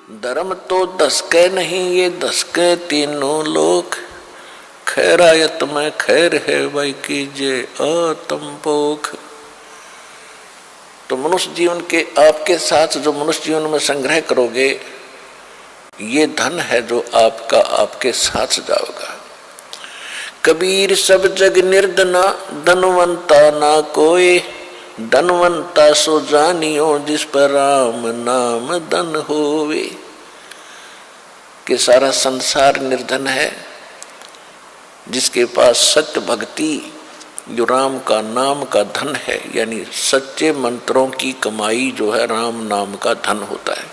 धर्म तो धसके नहीं, ये धसके तीनों लोग। खैरायत में खैर है भाई कीजिए आत्म पोख। तो मनुष्य जीवन के आपके साथ जो मनुष्य जीवन में संग्रह करोगे, ये धन है जो आपका आपके साथ जाओगा। कबीर सब जग निर्धना, धनवंता ना कोई। धनवंता सो जानियो, जिस पर राम नाम धन होवे। कि सारा संसार निर्धन है, जिसके पास सत्य भक्ति जो राम का नाम का धन है, यानी सच्चे मंत्रों की कमाई जो है राम नाम का धन होता है,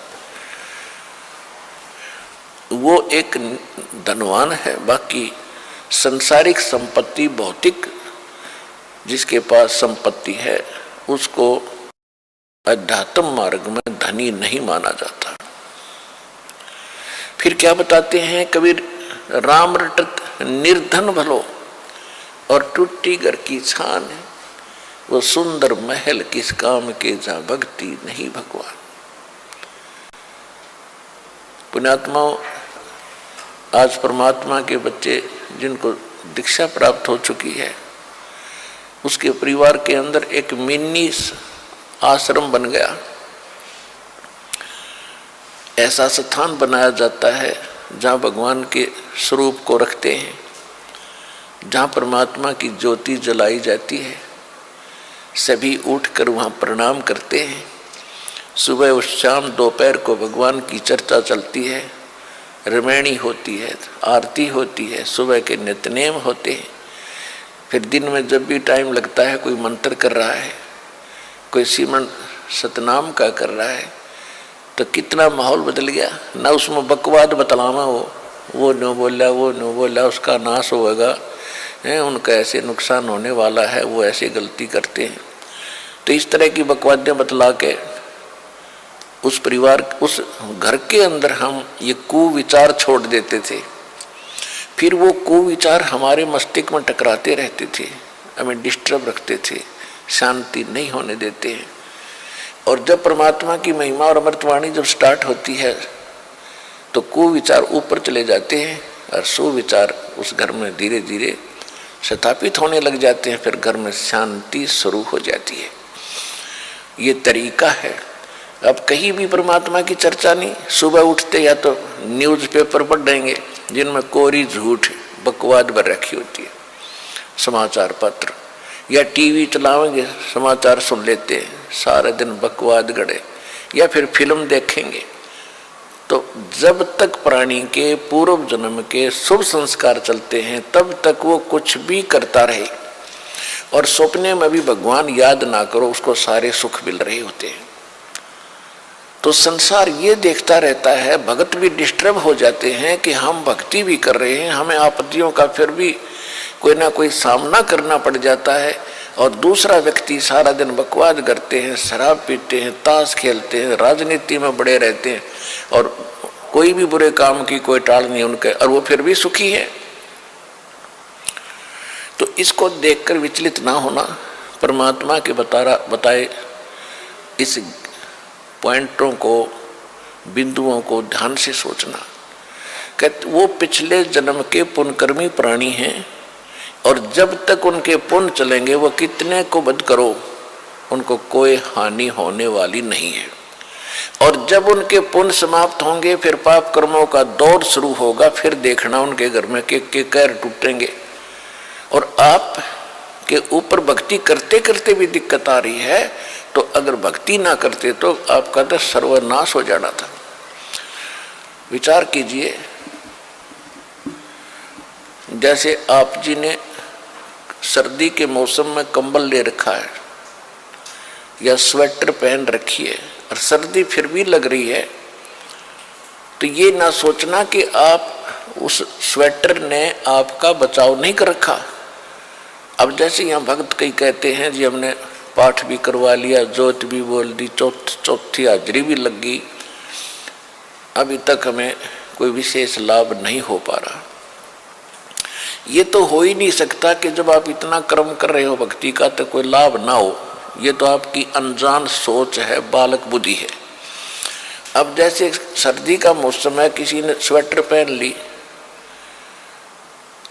वो एक धनवान है। बाकी संसारिक संपत्ति, भौतिक जिसके पास संपत्ति है, उसको अध्यात्म मार्ग में धनी नहीं माना जाता। फिर क्या बताते हैं कबीर, राम रटत निर्धन भलो, और टूटी घर की छान है, वो सुंदर महल किस काम के, जहां भक्ति नहीं भगवान। पुण्यात्माओं, आज परमात्मा के बच्चे जिनको दीक्षा प्राप्त हो चुकी है, उसके परिवार के अंदर एक मिनी आश्रम बन गया। ऐसा स्थान बनाया जाता है जहाँ भगवान के स्वरूप को रखते हैं, जहाँ परमात्मा की ज्योति जलाई जाती है। सभी उठकर वहाँ प्रणाम करते हैं। सुबह और शाम दोपहर को भगवान की चर्चा चलती है, रमैणी होती है, आरती होती है, सुबह के नित्यनेम होते हैं। फिर दिन में जब भी टाइम लगता है, कोई मंत्र कर रहा है, कोई सिमरन सतनाम का कर रहा है, तो कितना माहौल बदल गया ना। उसमें बकवाद बतलावा वो नो बोला, वो नो बोला, उसका नाश होगा, उनका ऐसे नुकसान होने वाला है, वो ऐसे गलती करते हैं। तो इस तरह की बकवादें बतला के उस परिवार, उस घर के अंदर हम ये कुविचार छोड़ देते थे। फिर वो कुविचार हमारे मस्तिष्क में टकराते रहते थे, हमें डिस्टर्ब रखते थे, शांति नहीं होने देते हैं। और जब परमात्मा की महिमा और अमृतवाणी जब स्टार्ट होती है, तो कुविचार ऊपर चले जाते हैं और सुविचार उस घर में धीरे धीरे स्थापित होने लग जाते हैं। फिर घर में शांति शुरू हो जाती है। ये तरीका है। अब कहीं भी परमात्मा की चर्चा नहीं। सुबह उठते या तो न्यूज़पेपर पढ़ देंगे जिनमें कोरी झूठ बकवाद भर रखी होती है, समाचार पत्र, या टीवी चलाएंगे, समाचार सुन लेते हैं, सारे दिन बकवाद गड़े, या फिर फिल्म देखेंगे। तो जब तक प्राणी के पूर्व जन्म के शुभ संस्कार चलते हैं, तब तक वो कुछ भी करता रहे। और सपने में भी भगवान याद ना करो, उसको सारे सुख मिल रहे होते हैं। तो संसार ये देखता रहता है, भगत भी डिस्टर्ब हो जाते हैं कि हम भक्ति भी कर रहे हैं, हमें आपत्तियों का फिर भी कोई ना कोई सामना करना पड़ जाता है। और दूसरा व्यक्ति सारा दिन बकवाद करते हैं, शराब पीते हैं, ताश खेलते हैं, राजनीति में बड़े रहते हैं, और कोई भी बुरे काम की कोई टाल नहीं उनके, और वो फिर भी सुखी है। तो इसको देखकर विचलित ना होना, परमात्मा के बताए इस पॉइंटों को, बिंदुओं को ध्यान से सोचना। कहते वो पिछले जन्म के पुण्यकर्मी प्राणी हैं, और जब तक उनके पुण्य चलेंगे, वो कितने को वध करो, उनको कोई हानि होने वाली नहीं है। और जब उनके पुण्य समाप्त होंगे, फिर पाप कर्मों का दौर शुरू होगा। फिर देखना उनके घर में के कैर टूटेंगे। और आप के ऊपर भक्ति करते करते भी दिक्कत आ रही है, तो अगर भक्ति ना करते तो आपका तो सर्वनाश हो जाना था। विचार कीजिए, जैसे आप जी ने सर्दी के मौसम में कंबल ले रखा है या स्वेटर पहन रखी है, और सर्दी फिर भी लग रही है, तो ये ना सोचना कि आप उस स्वेटर ने आपका बचाव नहीं कर रखा। अब जैसे यहाँ भक्त कई कहते हैं जी हमने पाठ भी करवा लिया, जोत भी बोल दी, चौथी हाजरी भी लग गई, अभी तक हमें कोई विशेष लाभ नहीं हो पा रहा। ये तो हो ही नहीं सकता कि जब आप इतना कर्म कर रहे हो भक्ति का तो कोई लाभ ना हो। ये तो आपकी अनजान सोच है, बालक बुद्धि है। अब जैसे सर्दी का मौसम है, किसी ने स्वेटर पहन ली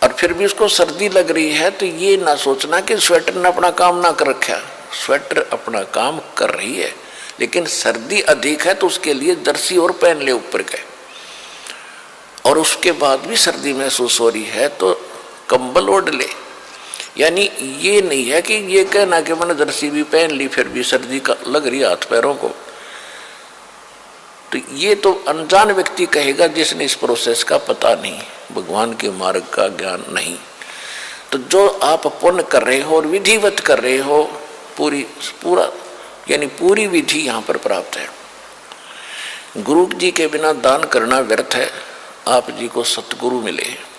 और फिर भी उसको सर्दी लग रही है, तो ये ना सोचना कि स्वेटर ने अपना काम ना कर रखा। स्वेटर अपना काम कर रही है, लेकिन सर्दी अधिक है तो उसके लिए जर्सी और पहन ले ऊपर के, और उसके बाद भी सर्दी महसूस हो रही है तो कंबल ओढ़ ले। यानी ये नहीं है कि ये कहना कि मैंने जर्सी भी पहन ली फिर भी सर्दी का लग रही हाथ पैरों को, तो ये तो अनजान व्यक्ति कहेगा जिसने इस प्रोसेस का पता नहीं, भगवान के मार्ग का ज्ञान नहीं। तो जो आप पुण्य कर रहे हो और विधिवत कर रहे हो, पूरी विधि यहाँ पर प्राप्त है। गुरु जी के बिना दान करना व्यर्थ है। आप जी को सतगुरु मिले,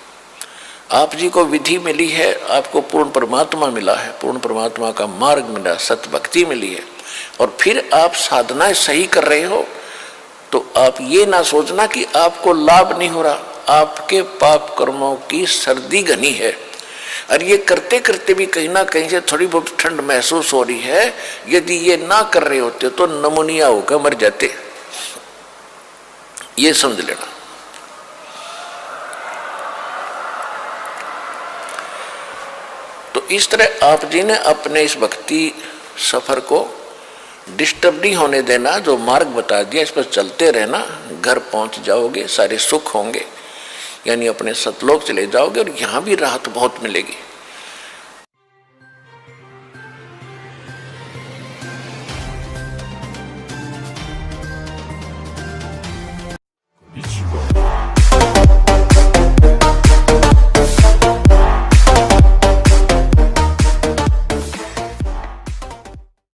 आप जी को विधि मिली है, आपको पूर्ण परमात्मा मिला है, पूर्ण परमात्मा का मार्ग मिला, सत भक्ति मिली है, और फिर आप साधनाएं सही कर रहे हो, तो आप ये ना सोचना कि आपको लाभ नहीं हो रहा। आपके पाप कर्मों की सर्दी घनी है, और ये करते करते भी कहीं ना कहीं से थोड़ी बहुत ठंड महसूस हो रही है। यदि ये ना कर रहे होते तो नमूनिया होकर मर जाते, ये समझ लेना। तो इस तरह आप जी ने अपने इस भक्ति सफर को डिस्टर्ब नहीं होने देना, जो मार्ग बता दिया इस पर चलते रहना, घर पहुंच जाओगे, सारे सुख होंगे, यानी अपने सतलोक चले जाओगे, और यहाँ भी राहत बहुत मिलेगी।